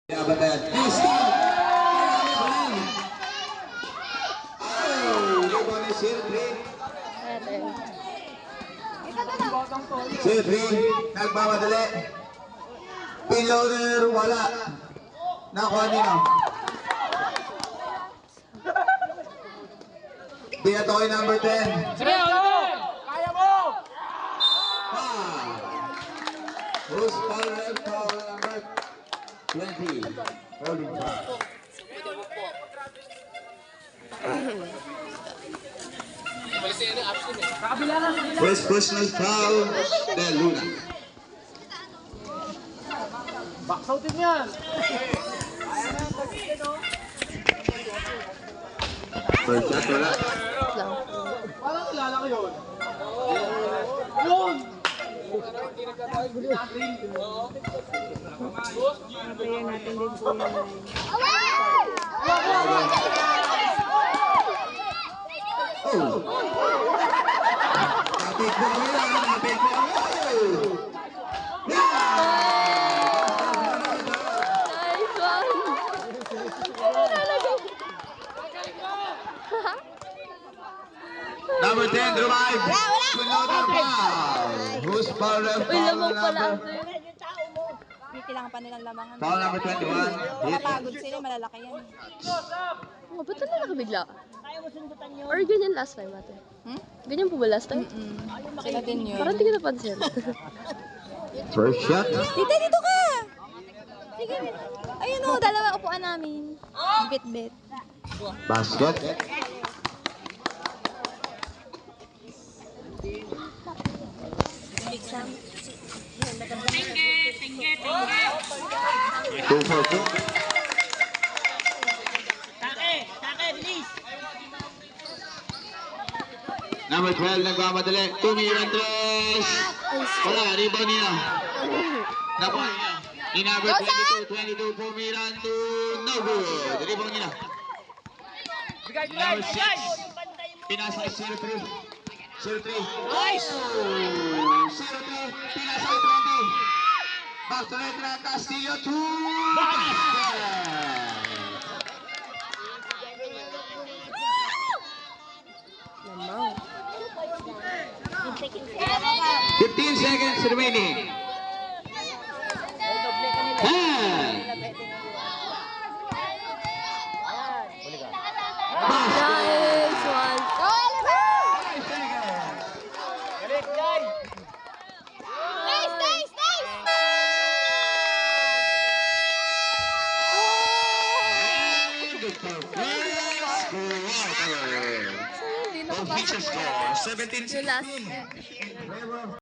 Abatan. Stop! Oh, laban ni Sir Sir nagmamadali. Pinloader, wala. Nakuha nila. Pinatoy number 10. Sige, Oliver! Kaya mo! Who's foul number 20? Holding foul. First personal foul, De Luna. Backsoutin yan! First shot, wala. Parang kilala ko yun. Yun! Kaya natin din po yun. Oh! Kapit mo yan, kapit mo. Nice one! Number 10, drive. Pinloader foul. Who's foul? Uy, lamang pala ako. Kailangan pa nilang lamangan. Foul number 21. Hit. Napagod sila, malalaki yan. Oh, ba't na nakabigla? Or ganyan last time ate? Ganyan po ba last time? Sila din yun. Parang hindi ko napansin. First shot. Tita, dito ka! Sige, ayun o, dalawa upuan namin. Bit-bit. Basket. Two for two. Number 12, nagmamadali. Tumirang tres. Wala, rebound niya. Nakuha niya. Ni number 22, pumirang to no good. Rebound niya. Number 6, pinasa kay 03. 03. Nice! 03, pinasa kay 20. Back to net na Castillo, 2. Lamang. 15 seconds remaining. Nice one! Official score, 17-16. Yung last.